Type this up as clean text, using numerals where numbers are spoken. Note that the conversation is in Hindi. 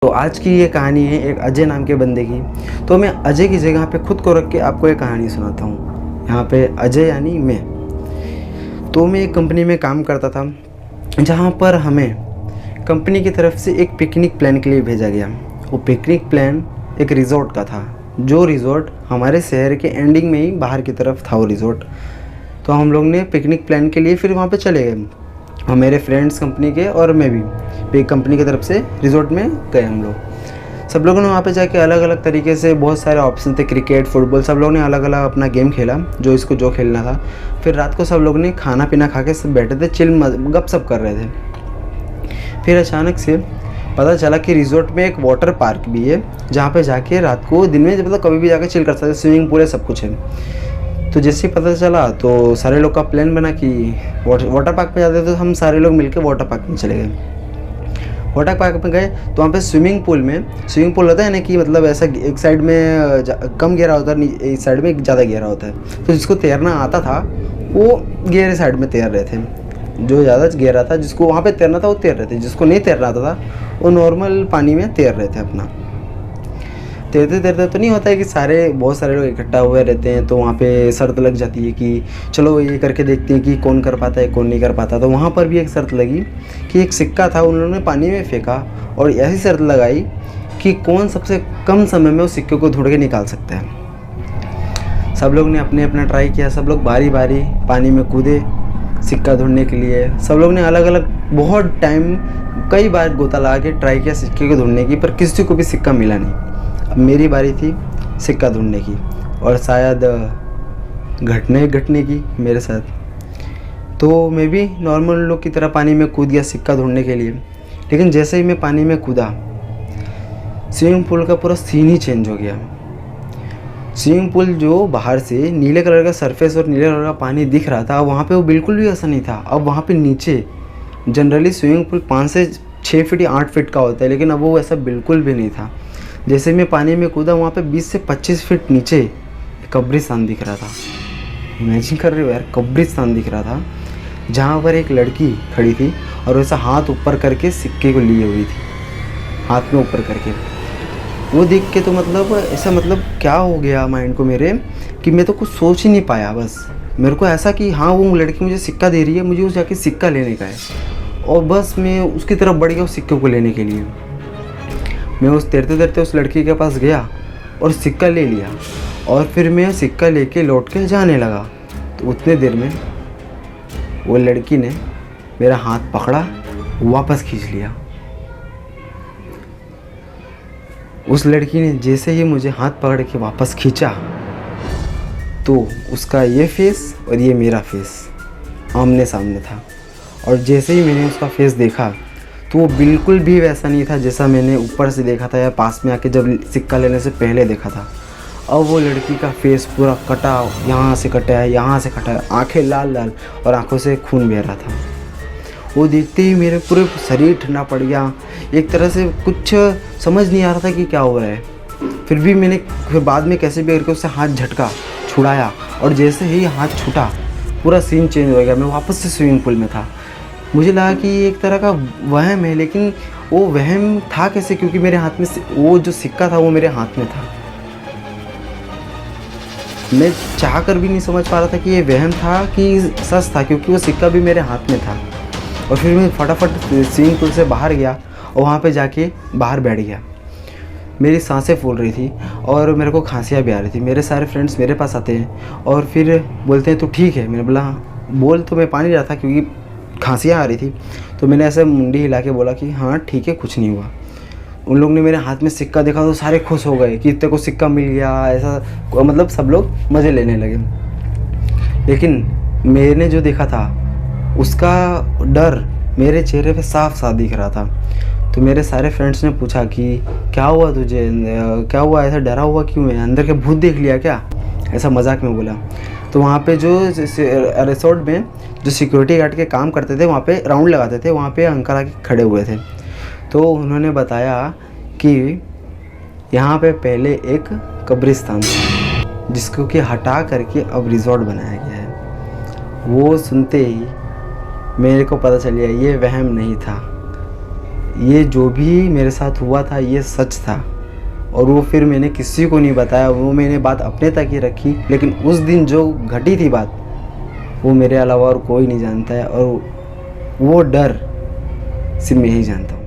तो आज की ये कहानी है एक अजय नाम के बंदे की। तो मैं अजय की जगह पे खुद को रख के आपको एक कहानी सुनाता हूँ। यहाँ पे अजय यानी मैं। तो मैं एक कंपनी में काम करता था जहाँ पर हमें कंपनी की तरफ से एक पिकनिक प्लान के लिए भेजा गया। वो पिकनिक प्लान एक रिज़ॉर्ट का था, जो रिज़ॉर्ट हमारे शहर के एंडिंग में ही बाहर की तरफ था वो रिज़ॉर्ट। तो हम लोग ने पिकनिक प्लान के लिए फिर वहाँ पे चले गए, और मेरे फ्रेंड्स कंपनी के और मैं भी कंपनी की तरफ से रिज़ॉर्ट में गए। हम लोग सब लोगों ने वहाँ पे जाके अलग अलग तरीके से बहुत सारे ऑप्शन थे, क्रिकेट, फुटबॉल, सब लोगों ने अलग अलग अपना गेम खेला जो खेलना था। फिर रात को सब लोग ने खाना पीना खा के सब बैठे थे, गपशप कर रहे थे। फिर अचानक से पता चला कि रिज़ॉर्ट में एक वाटर पार्क भी है, जहाँ पे जाके रात को दिन में मतलब कभी भी जाके चिल कर सकते, स्विमिंग पूल है, सब कुछ है। तो जैसे ही पता चला तो सारे लोग का प्लान बना कि वाटर पार्क पे जाते, तो हम सारे लोग मिलकर वाटर पार्क में चले गए। वाटर पार्क में गए तो वहाँ पे स्विमिंग पूल होता है ना कि मतलब ऐसा एक साइड में कम गहरा होता है, एक साइड में ज़्यादा गहरा होता है। तो जिसको तैरना आता था वो गहरे साइड में तैर रहे थे, जो ज़्यादा गहरा था जिसको वहाँ पे तैरना था वो तैर रहे थे, जिसको नहीं तैरना आता था वो नॉर्मल पानी में तैर रहे थे। अपना तैरते तैरते तो नहीं होता है कि बहुत सारे लोग इकट्ठा हुए रहते हैं, तो वहाँ पे शर्त लग जाती है कि चलो ये करके देखते हैं कि कौन कर पाता है कौन नहीं कर पाता। तो वहाँ पर भी एक शर्त लगी कि एक सिक्का था, उन्होंने पानी में फेंका और ऐसी शर्त लगाई कि कौन सबसे कम समय में उस सिक्के को ढूंढ के निकाल सकता है। सब लोग ने अपने अपना ट्राई किया, सब लोग बारी बारी पानी में कूदे सिक्का ढूंढने के लिए। सब लोग ने अलग अलग बहुत टाइम कई बार गोता लगा के ट्राई किया सिक्के को ढूंढने की, पर किसी को भी सिक्का मिला नहीं। अब मेरी बारी थी सिक्का ढूंढने की, और शायद घटने की मेरे साथ। तो मैं भी नॉर्मल लोग की तरह पानी में कूद गया सिक्का ढूंढने के लिए। लेकिन जैसे ही मैं पानी में कूदा, स्विमिंग पूल का पूरा सीन ही चेंज हो गया। स्विमिंग पूल जो बाहर से नीले कलर का सरफेस और नीले कलर का पानी दिख रहा था, वहाँ पे वो बिल्कुल भी ऐसा नहीं था। अब वहाँ पे नीचे जनरली स्विमिंग पूल 5 से 6 फीट या 8 फीट का होता है, लेकिन अब वो ऐसा बिल्कुल भी नहीं था। जैसे मैं पानी में कूदा, वहाँ पे 20 से 25 फीट नीचे कब्रिस्तान दिख रहा था। इमेजिन कर रहे हो यार, कब्रिस्तान दिख रहा था, जहाँ पर एक लड़की खड़ी थी और वैसा हाथ ऊपर करके सिक्के को लिए हुई थी, हाथ में ऊपर करके। वो देख के तो मतलब ऐसा मतलब क्या हो गया माइंड को मेरे, कि मैं तो कुछ सोच ही नहीं पाया। बस मेरे को ऐसा कि हाँ वो लड़की मुझे सिक्का दे रही है, मुझे उस जाके सिक्का लेने का है, और बस मैं उसकी तरफ बढ़ गया उस सिक्के को लेने के लिए। मैं उस तैरते तैरते उस लड़की के पास गया और सिक्का ले लिया, और फिर मैं सिक्का लेके लौट के जाने लगा। तो उतने देर में वो लड़की ने मेरा हाथ पकड़ा, वापस खींच लिया। उस लड़की ने जैसे ही मुझे हाथ पकड़ के वापस खींचा, तो उसका ये फेस और ये मेरा फेस आमने सामने था। और जैसे ही मैंने उसका फेस देखा, तो वो बिल्कुल भी वैसा नहीं था जैसा मैंने ऊपर से देखा था या पास में आके जब सिक्का लेने से पहले देखा था। अब वो लड़की का फेस पूरा कटा, यहाँ से कटा है, यहाँ से कटा है, आंखें लाल लाल और आंखों से खून बह रहा था। वो देखते ही मेरे पूरे शरीर ठंडा पड़ गया। एक तरह से कुछ समझ नहीं आ रहा था कि क्या हो रहा है। फिर बाद में कैसे भी करके उससे हाथ झटका, छुड़ाया, और जैसे ही हाथ छूटा पूरा सीन चेंज हो गया। मैं वापस से स्विमिंग पूल में था। मुझे लगा कि ये एक तरह का वहम है, लेकिन वो वहम था कैसे, क्योंकि मेरे हाथ में वो जो सिक्का था वो मेरे हाथ में था। मैं चाह कर भी नहीं समझ पा रहा था कि ये वहम था कि सच था, क्योंकि वो सिक्का भी मेरे हाथ में था। और फिर मैं फटाफट स्विमिंग पूल से बाहर गया और वहाँ पे जाके बाहर बैठ गया। मेरी सांसें फूल रही थी और मेरे को खांसियाँ भी आ रही थी। मेरे सारे फ्रेंड्स मेरे पास आते हैं और फिर बोलते हैं तो ठीक है। मैंने बोला बोल तो मैं पा नहीं रहा था क्योंकि खांसियाँ आ रही थी। तो मैंने ऐसे मुंडी हिला के बोला कि हाँ ठीक है, कुछ नहीं हुआ। उन लोग ने मेरे हाथ में सिक्का देखा तो सारे खुश हो गए कि तेरे को सिक्का मिल गया, ऐसा मतलब सब लोग मज़े लेने लगे। लेकिन मैंने जो देखा था उसका डर मेरे चेहरे पे साफ साफ दिख रहा था। तो मेरे सारे फ्रेंड्स ने पूछा कि क्या हुआ तुझे, क्या हुआ, ऐसा डरा हुआ क्यों है, अंदर के भूत देख लिया क्या, ऐसा मजाक में बोला। तो वहाँ पे जो रिसोर्ट में जो सिक्योरिटी गार्ड के काम करते थे, वहाँ पे राउंड लगाते थे, वहाँ पे अंकल आके खड़े हुए थे। तो उन्होंने बताया कि यहाँ पे पहले एक कब्रिस्तान था जिसको कि हटा करके अब रिज़ॉर्ट बनाया गया है। वो सुनते ही मेरे को पता चल गया ये वहम नहीं था, ये जो भी मेरे साथ हुआ था ये सच था, और वो फिर मैंने किसी को नहीं बताया, वो मैंने बात अपने तक ही रखी। लेकिन उस दिन जो घटी थी बात, वो मेरे अलावा और कोई नहीं जानता है, और वो डर सिर्फ मैं ही जानता हूँ।